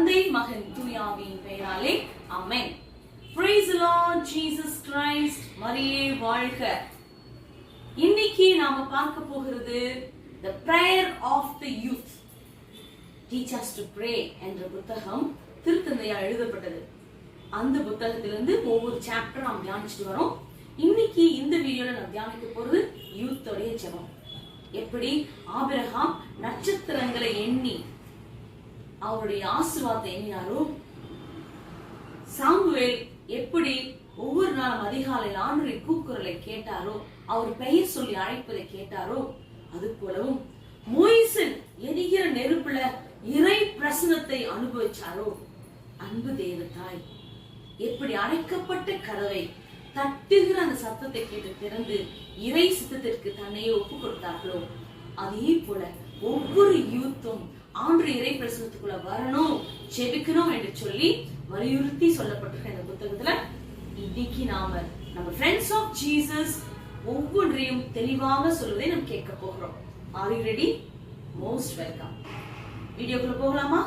தந்தை மகன் தூயாவின் பெயராலே ஆமென். Praise the Lord Jesus Christ. மரியே வாழ்க. இன்னைக்கு நாம பார்க்க போகிறது The Prayer of the Youth. Teach us to pray என்ற புத்தகம் திருத்தந்தையால் எழுதப்பட்டது. அந்த புத்தகத்திலிருந்து ஒவ்வொரு சாப்டர் நாம் தியானிச்சுட்டு வரோம். இன்னைக்கு இந்த வீடியோல நாம் தியானிக்க போறது யூத்தோடைய ஜெபம். எப்படி ஆபிரகாம் நட்சத்திரங்களை எண்ணி அவருடைய ஆசீர்வாதத்தை எண்ணினாரோ, சாமுவேல் எப்படி ஒவ்வொரு நாளும் அதிகாலையில் ஆண்டவருடைய கூக்குரலை கேட்டாரோ, அவர் பெயர் சொல்லி அழைப்பதை கேட்டாரோ, அது போலவும் மோயிசன் எரிகிற நெருப்புல இறை பிரசனத்தை அனுபவிச்சாரோ, அன்பு தேவதாய் எப்படி அடைக்கப்பட்ட கதவை தட்டுகிற அந்த சத்தத்தை கேட்டு திறந்து இறை சித்தத்திற்கு தன்னையே ஒப்பு கொடுத்தார்களோ, அதே போல ஒவ்வொரு யூத்தும் ஆண்டு இறை பிரசனத்துக்குள்ள வரணும், ஜெபிக்கணும் என்று சொல்லி வலியுறுத்தி சொல்லப்பட்டிருக்க இந்த புத்தகத்துல இன்னைக்கு நாம நம்ம ஃப்ரெண்ட்ஸ் ஆஃப் ஜீசஸ் ஒவ்வொன்றையும் தெளிவாக சொல்வதை நாம் கேட்க போகிறோம். Are you ready? Most welcome. வீடியோக்குள்ள போகலாமா?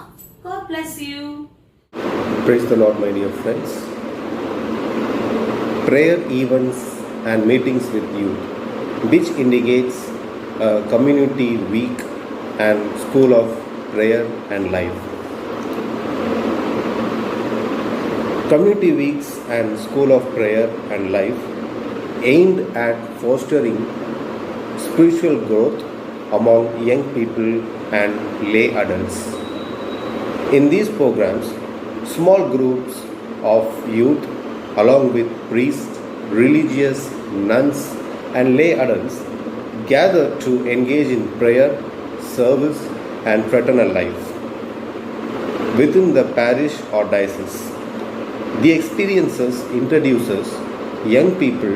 God bless you. Praise the Lord, my dear friends. Prayer events and meetings with youth, which indicates a community week and school of prayer and life. Community weeks and school of prayer and life aimed at fostering spiritual growth among young people and lay adults. In these programs, small groups of youth along with priests, religious, nuns and lay adults gather to engage in prayer, service and fraternal life within the parish or diocese. The experiences introduces young people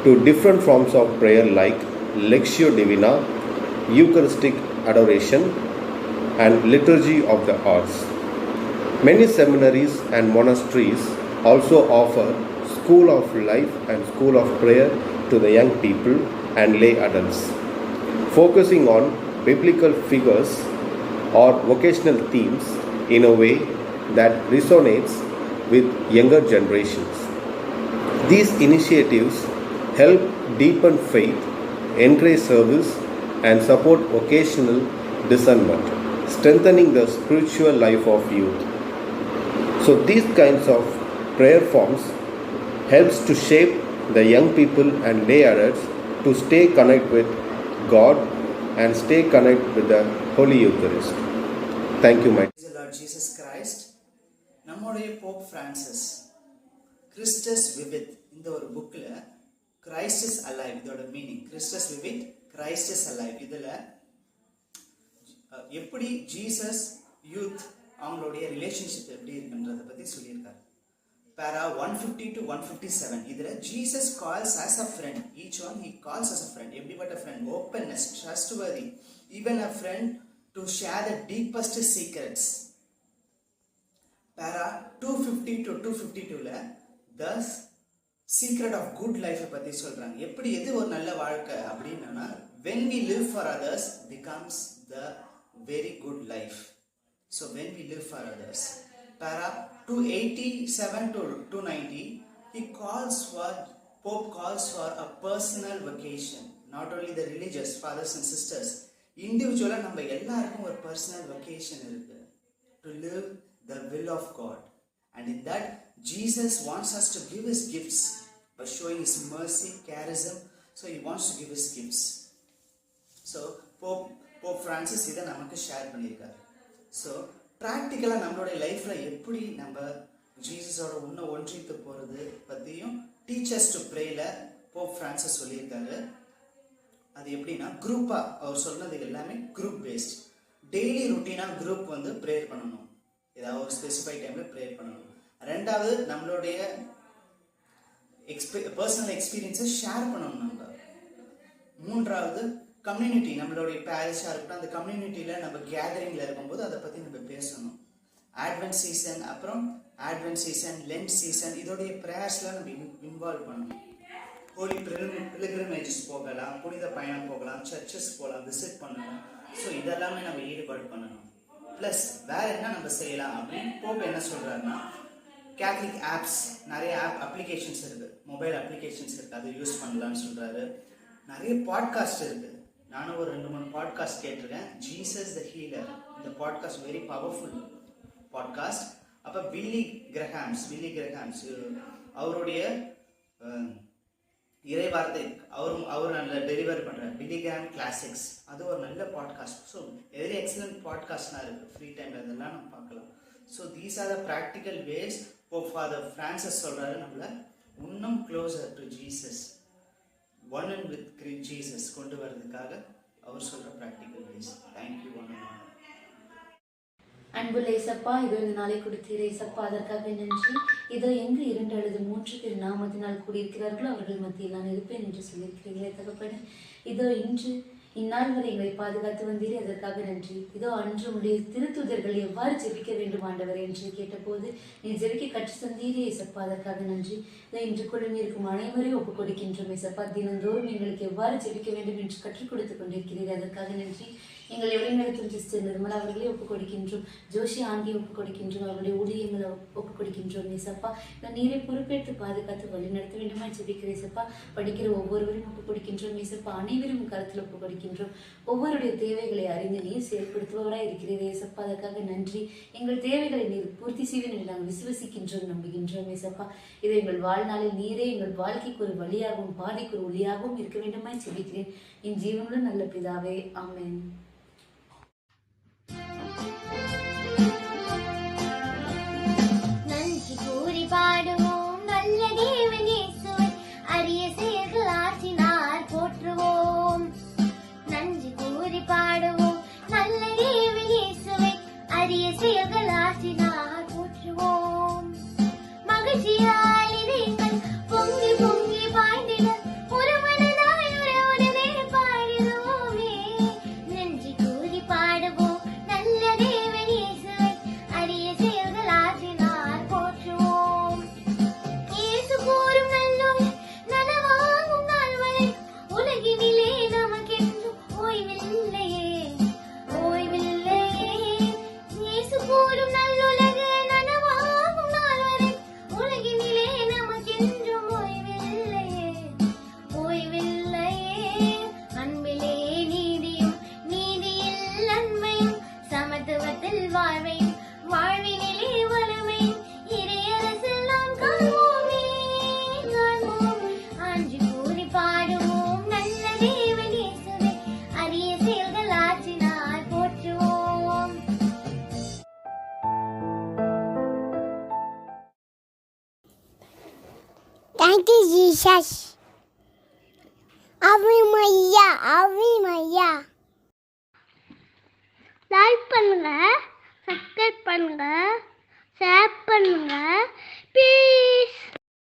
to different forms of prayer like Lectio Divina, Eucharistic adoration and liturgy of the arts. Many seminaries and monasteries also offer school of life and school of prayer to the young people and lay adults, focusing on biblical figures or vocational themes in a way that resonates with younger generations. These initiatives help deepen faith, encourage service and support vocational discernment, strengthening the spiritual life of youth. So these kinds of prayer forms helps to shape the young people and lay adults to stay connected with God and stay connected with the Holy Eucharist. Thank you, my Lord Jesus Christ. நம்முடைய pope Francis கிறிஸ்டஸ் விவித் இந்த ஒரு புக்ல Christ is alive, இதோட meaning கிறிஸ்டஸ் விவித் Christ is alive. இதுல எப்படி ஜீசஸ் யூத் அவங்களுடைய ரிலேஷன்ஷிப் எப்படி இருக்குன்றதை பத்தி சொல்லியிருக்காரு. Para 150 to 157 இதுல Jesus calls as a friend, each one he calls as a friend. எப்படிப்பட்ட friend? Openness, trustworthy, even a friend to share the deepest secrets. Para 250 to 252ல the secret of good life பத்தி சொல்றாங்க. எப்படி எது ஒரு நல்ல வாழ்க்கை அப்படின்னா, when we live for others becomes the very good life. So when we live for others. Para 287 to 290 Pope calls for a personal vocation. Not only the religious fathers and sisters, individually நம்ம எல்லாருக்கும் ஒரு personal vocation இருக்கு, to live the will of God. And in that Jesus wants us to give his gifts by showing his mercy, charism. So he wants to give his gifts. So Pope Francis இதை நமக்கு share பண்ணியிருக்காரு. So ப்ராக்டிக்கலாக நம்மளுடைய லைஃப்பில் எப்படி நம்ம ஜீசஸோட இன்னும் ஒன்றித்து போகிறது பற்றியும் டீச்சர்ஸ் டு ப்ரேயில் போப் ஃப்ரான்சிஸ் சொல்லியிருக்காரு. அது எப்படின்னா, குரூப்பாக அவர் சொன்னது எல்லாமே குரூப் பேஸ்ட். டெய்லி ருட்டீனாக குரூப் வந்து ப்ரேயர் பண்ணணும், ஏதாவது ஒரு ஸ்பெசிஃபை டைமில் ப்ரேயர் பண்ணணும். ரெண்டாவது, நம்மளுடைய பர்சனல் எக்ஸ்பீரியன்ஸை ஷேர் பண்ணணும் நம்ம. மூன்றாவது, கம்யூனிட்டி, நம்மளுடைய பேரிஷாக இருக்கட்டும், அந்த கம்யூனிட்டியில் நம்ம கேதரிங்கில் இருக்கும்போது அதை பற்றி நம்ம பேசணும். ஆட்வென்ட் சீசன், அப்புறம் ஆட்வென்ட் சீசன், லென்ட் சீசன், இதோடைய ப்ரேயர்ஸ்லாம் நம்ம இன்வால்வ் பண்ணணும். ஹோலி பிலிகிரிமேஜஸ் போகலாம், புனித பயணம் போகலாம், சர்ச்சஸ் போகலாம், விசிட் பண்ணணும். ஸோ இதெல்லாமே நம்ம ஈடுபாடு பண்ணணும். ப்ளஸ் வேற என்ன நம்ம செய்யலாம் அப்படின்னு போப் என்ன சொல்றாருன்னா, கேத்தலிக் ஆப்ஸ் நிறைய அப்ளிகேஷன்ஸ் இருக்கு, மொபைல் அப்ளிகேஷன்ஸ் இருக்கு, அதை யூஸ் பண்ணலாம்னு சொல்றாரு. நிறைய பாட்காஸ்ட் இருக்கு. நானும் ஒரு 2-3 பாட்காஸ்ட் கேட்டிருக்கேன். ஜீசஸ் த ஹீலர், இந்த பாட்காஸ்ட் வெரி பவர்ஃபுல் பாட்காஸ்ட். அப்போ வில்லி கிரஹாம்ஸ் அவருடைய இறை வார்த்தை அவர் நல்ல டெலிவரி பண்ணுறார். வில்லி கிரஹாம் கிளாசிக்ஸ், அது ஒரு நல்ல பாட்காஸ்ட். ஸோ வெரி எக்ஸலண்ட் பாட்காஸ்ட்லாம் இருக்குது. ஃப்ரீ டைமில் இதெல்லாம் நம்ம பார்க்கலாம். So these are the practical ways. Pope father Francis சொல்கிறாரு, நம்மளை இன்னும் closer to Jesus, one and with Jesus கொண்டு வர்றதுக்காக அவர் சொல்கிற ப்ராக்டிக்கல் வேஸ். தேங்க்யூ. அன்புள்ள இயேசப்பா, இதோ இந்த நாளை கொடுத்தீரே இயேசப்பா, அதற்காக நன்றி. இதோ எங்கு 2 அல்லது 3 பேர் நாமத்தினால் கூடியிருக்கிறார்களோ அவர்கள் மத்தியில் நான் இருப்பேன் என்று சொல்லியிருக்கிறீர்களே தகப்பனே. இதோ இன்று இந்நாள் வரை எங்களை பாதுகாத்து வந்தீரே, அதற்காக நன்றி. இதோ அன்று உடைய திருத்தூதர்கள் எவ்வாறு ஜெபிக்க வேண்டும் ஆண்டவரே என்று கேட்டபோது நீ ஜெபிக்க கற்று தந்தீரே இயேசப்பா, அதற்காக நன்றி. இதோ இன்று குழுமி இருக்கும் அனைவரையும் ஒப்புக் கொடுக்கின்றோம் இயேசப்பா. தினந்தோறும் எங்களுக்கு எவ்வாறு ஜெபிக்க வேண்டும் என்று கற்றுக் கொடுத்துக் கொண்டிருக்கிறீர்கள், அதற்காக நன்றி. எங்களை வழிநடத்தும் சிஸ்டர் நிர்மலா அவர்களே ஒப்புக் கொடுக்கின்றோம். ஜோஷி ஆண்டியை ஒப்புக் கொடுக்கின்றோம். அவருடைய ஊழியங்களை ஒப்புக் கொடுக்கின்றோம் இயேசப்பா. நீரை பொறுப்பேற்று பாதுகாத்து வழிநடத்த வேண்டுமா ஜெபிக்கிற இயேசப்பா. படிக்கிற ஒவ்வொருவரையும் ஒப்புக் கொடுக்கின்றோம் இயேசப்பா. அனைவரும் கருத்தில் ஒப்புக் கொடுக்கின்றோம். ஒவ்வொருடைய தேவைகளை அறிந்து நீர் செயல்படுத்துபவராய் இருக்கிறீர் இயேசப்பா, அதற்காக நன்றி. எங்கள் தேவைகளை நீர் பூர்த்தி செய்வேன் என்று நாங்கள் விசுவசிக்கின்றோம், நம்புகின்றோம் இயேசப்பா. இதை எங்கள் வாழ்நாளில் நீரே எங்கள் வாழ்க்கைக்கு ஒரு வழியாகவும் பாதைக்கு ஒரு ஒளியாகவும் இருக்க வேண்டுமாய் ஜெபிக்கிறேன் என் ஜீவனுள்ள நல்ல பிதாவே, ஆமென். நன்றி கூறி பாடுவோம் நல்ல தேவன் இயேசுவை, அரிய செயல்கள் ஆற்றினார் போற்றுவோம். நன்றி கூறி பாடுவோம் நல்ல தேவன் இயேசுவை, அரிய செயல்கள் ஆற்றினார் போற்றுவோம். மகிழ்ச்சியால் இதயங்கள் பொங்கி பொங்கி பாய்ந்திட ஒரு மனதாய் உறவுடனே பாடுவோமே. நன்றி கூறி பாடுவோம் நல்ல தேவன் இயேசுவை, அரிய செயல்கள் ஆற்றினார் போற்றுவோம். இயேசு கூறும் நல்லோர் நனவாகும் நாள் வரை உலகினிலே நமக்கென்றும் ஓய்வில்லையே, ஓய்வில்லையே. இயேசு கூறும் நல்லுலக நனவாகும் நாள் வரை உலகினிலே நமக்கென்றும் ஓய்வில்லையே, ஓய்வில்லையே. அன்பிலே நீதியும் நீதியில் நன்மையும் சமத்துவத்தில் வாழ்வையும் வாழ்வினிலே வலுமையும் இறையரசில் நாம் காண்போமே, காண்போம். அன்று கூறி பாடுவோம் நல்ல தேவன் இயேசுவை, அரிய செயல்கள் ஆற்றினார் போற்றுவோம். Thank you, Jesus. Ave Maria. Like பண்ணுங்க, சப்ஸ்கிரைப் பண்ணுங்க, ஷேர் பண்ணுங்க. ப்ளீஸ்.